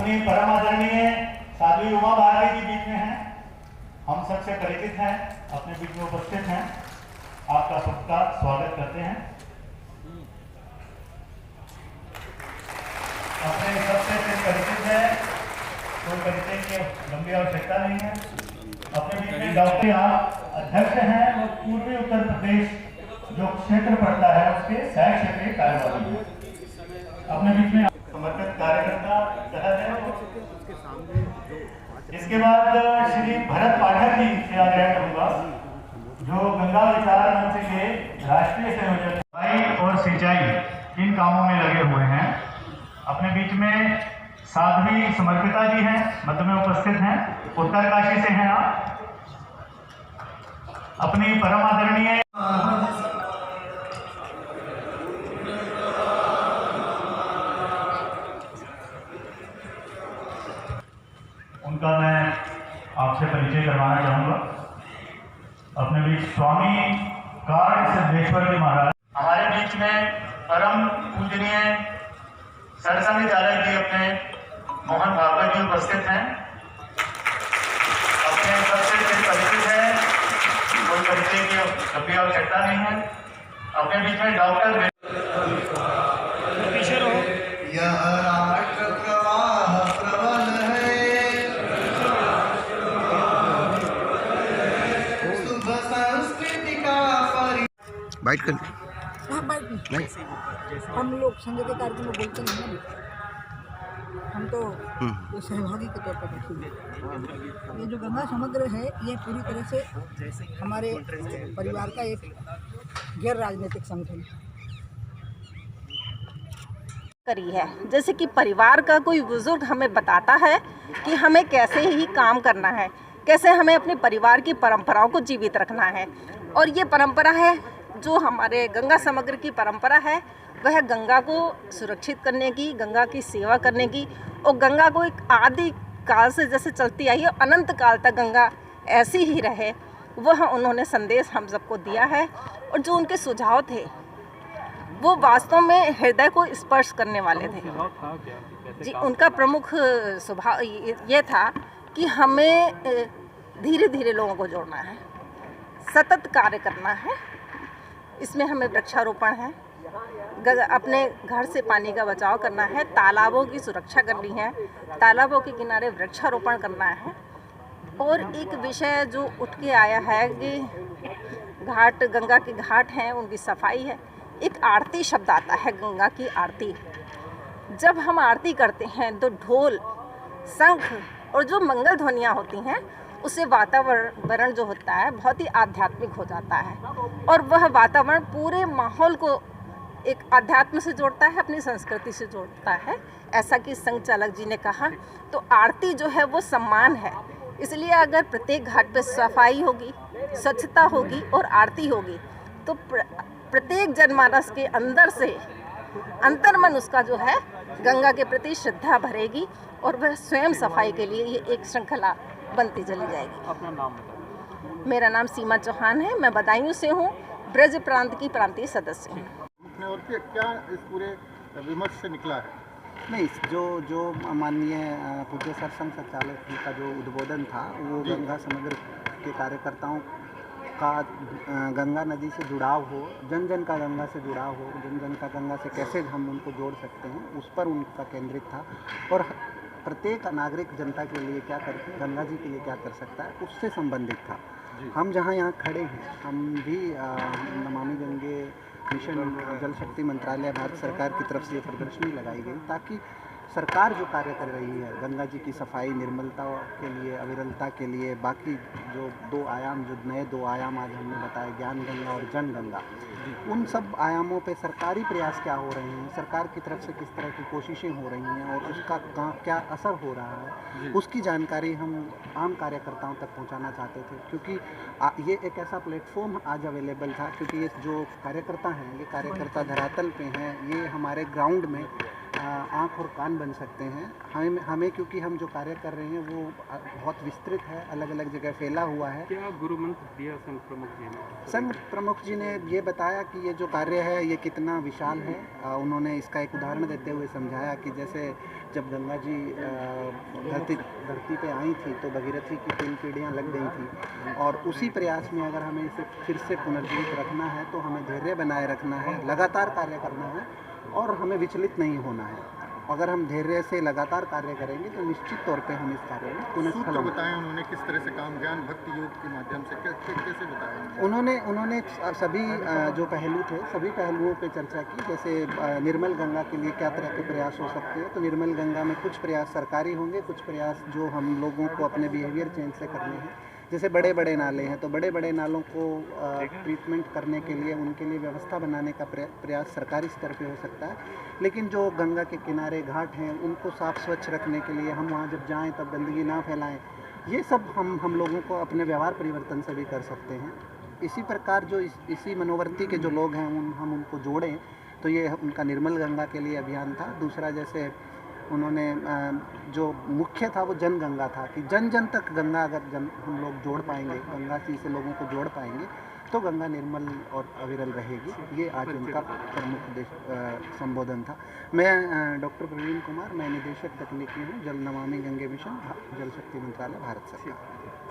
अपनी परम आदरणीय साध्वी उमा भारती जी बीच में हैं, हम सबसे परिचित हैं, अपने बीच में उपस्थित हैं। आपका सबका स्वागत करते हैं। अपने सबसे परिचित है, कोई परिचय की लंबी आवश्यकता नहीं है। अपने बीच में डॉक्टर यहाँ अध्यक्ष हैं, वो पूर्वी उत्तर प्रदेश जो क्षेत्र पड़ता है उसके सह क्षेत्रीय कार्यवाही है। अपने बीच में समर्पित कार्यकर्ता है। इसके बाद श्री भरत पाठक जी से आग्रह करूंगा, जो गंगा विचार मंच के राष्ट्रीय संयोजक सफाई और सिंचाई इन कामों में लगे हुए हैं। अपने बीच में साध्वी समर्पिता जी हैं, मध्य में उपस्थित हैं, उत्तरकाशी से हैं आप। अपनी परम आदरणीय उनका मैं आपसे परिचय करवाना चाहूंगा। अपने बीच स्वामी कार्ड सिद्धेश्वर जी महाराज हमारे बीच में परम पूजनीय सरसंघ चालक जी अपने मोहन भागवत जी उपस्थित हैं। अपने सबसे परिचित है, कोई परिचय की लंबी आवश्यकता नहीं है। अपने बीच में डॉक्टर बाइट कर हम लोग संघ के कार्यक्रम में बोलते नहीं हैं, हम तो वो सहभागी के तौर पर बैठे हैं। ये जो गंगा समग्र है, ये पूरी तरह से हमारे परिवार का एक गैर राजनीतिक संगठन करी है। जैसे कि परिवार का कोई बुजुर्ग हमें बताता है कि हमें कैसे ही काम करना है, कैसे हमें अपने परिवार की परंपराओं को जीवित रखना है। और ये परंपरा है जो हमारे गंगा समग्र की परंपरा है, वह गंगा को सुरक्षित करने की, गंगा की सेवा करने की, और गंगा को एक आदि काल से जैसे चलती आई है, अनंत काल तक गंगा ऐसी ही रहे, वह उन्होंने संदेश हम सबको दिया है। और जो उनके सुझाव थे वो वास्तव में हृदय को स्पर्श करने वाले थे जी। उनका प्रमुख स्वभाव ये था कि हमें धीरे धीरे लोगों को जोड़ना है, सतत कार्य करना है। इसमें हमें वृक्षारोपण है, अपने घर से पानी का बचाव करना है, तालाबों की सुरक्षा करनी है, तालाबों के किनारे वृक्षारोपण करना है। और एक विषय जो उठ के आया है कि घाट, गंगा के घाट हैं, उनकी सफाई है। एक आरती शब्द आता है, गंगा की आरती। जब हम आरती करते हैं तो ढोल, शंख और जो मंगल ध्वनियाँ होती हैं, उससे वातावरण जो होता है बहुत ही आध्यात्मिक हो जाता है। और वह वातावरण पूरे माहौल को एक अध्यात्म से जोड़ता है, अपनी संस्कृति से जोड़ता है, ऐसा कि संघ चालक जी ने कहा। तो आरती जो है वो सम्मान है। इसलिए अगर प्रत्येक घाट पे सफाई होगी, स्वच्छता होगी और आरती होगी, तो प्रत्येक जनमानस के अंदर से अंतर्मन उसका जो है गंगा के प्रति श्रद्धा भरेगी, और वह स्वयं सफाई के लिए ये एक श्रृंखला बनती चली जाएगी। अपना नाम बताइए। मेरा नाम सीमा चौहान है, मैं बदायूं से हूँ, ब्रज प्रांत की प्रांतीय सदस्य हूँ। और क्या इस पूरे विमर्श से निकला है? नहीं, जो माननीय पूज्य सरसंघ संचालक जी का जो उद्बोधन था, वो गंगा समग्र के कार्यकर्ताओं का गंगा नदी से जुड़ाव हो, जन जन का गंगा से जुड़ाव हो, जन जन का गंगा से कैसे हम उनको जोड़ सकते हैं, उस पर उनका केंद्रित था। और प्रत्येक नागरिक जनता के लिए क्या करके, गंगा जी के लिए क्या कर सकता है, उससे संबंधित था। हम जहाँ यहाँ खड़े हैं, हम भी नमामि गंगे मिशन जल शक्ति मंत्रालय भारत सरकार की तरफ से ये प्रदर्शनी लगाई गई, ताकि सरकार जो कार्य कर रही है गंगा जी की सफाई, निर्मलता के लिए, अविरलता के लिए, बाकी जो दो आयाम, जो नए दो आयाम आज हमने बताए, ज्ञान गंगा और जन गंगा, उन सब आयामों पे सरकारी प्रयास क्या हो रहे हैं, सरकार की तरफ से किस तरह की कोशिशें हो रही हैं और उसका क्या असर हो रहा है, उसकी जानकारी हम आम कार्यकर्ताओं तक पहुंचाना चाहते थे। क्योंकि ये एक ऐसा प्लेटफॉर्म आज अवेलेबल था, क्योंकि ये जो कार्यकर्ता हैं, ये कार्यकर्ता धरातल पे हैं, ये हमारे ग्राउंड में आँख और कान बन सकते हैं। हमें क्योंकि हम जो कार्य कर रहे हैं वो बहुत विस्तृत है, अलग अलग जगह फैला हुआ है। क्या गुरु मंत्र दिया संघ प्रमुख जी ने? संघ प्रमुख जी ने ये बताया कि ये जो कार्य है ये कितना विशाल है। उन्होंने इसका एक उदाहरण देते हुए समझाया कि जैसे जब गंगा जी धरती पे आई थी तो भगीरथी की 3 पीढ़ियाँ लग गई थी, और उसी प्रयास में अगर हमें इसे फिर से पुनर्जीवित रखना है तो हमें धैर्य बनाए रखना है, लगातार कार्य करना है और हमें विचलित नहीं होना है। अगर हम धैर्य से लगातार कार्य करेंगे तो निश्चित तौर पे हम इस कार्य में पुनः सूत्र बताएं उन्होंने किस तरह से काम, ज्ञान भक्ति योग के माध्यम से कैसे बताया उन्होंने सभी जो पहलू थे सभी पहलुओं पे चर्चा की। जैसे निर्मल गंगा के लिए क्या तरह के प्रयास हो सकते हैं, तो निर्मल गंगा में कुछ प्रयास सरकारी होंगे, कुछ प्रयास जो हम लोगों को अपने बिहेवियर चेंज से करने हैं। जैसे बड़े बड़े नाले हैं तो बड़े बड़े नालों को ट्रीटमेंट करने के लिए उनके लिए व्यवस्था बनाने का प्रयास सरकारी स्तर पे हो सकता है। लेकिन जो गंगा के किनारे घाट हैं उनको साफ़ स्वच्छ रखने के लिए हम वहाँ जब जाएं तब गंदगी ना फैलाएं, ये सब हम लोगों को अपने व्यवहार परिवर्तन से भी कर सकते हैं। इसी प्रकार जो इसी मनोवर्ती के जो लोग हैं हम उनको जोड़ें, तो ये उनका निर्मल गंगा के लिए अभियान था। दूसरा, जैसे उन्होंने जो मुख्य था वो जन गंगा था कि जन जन तक गंगा अगर हम लोग जोड़ पाएंगे, गंगा जी से लोगों को जोड़ पाएंगे तो गंगा निर्मल और अविरल रहेगी। ये आज उनका प्रमुख संबोधन था। मैं डॉक्टर प्रवीण कुमार, मैं निदेशक तकनीकी हूँ, जल नमामि गंगे मिशन, जल शक्ति मंत्रालय, भारत सरकार।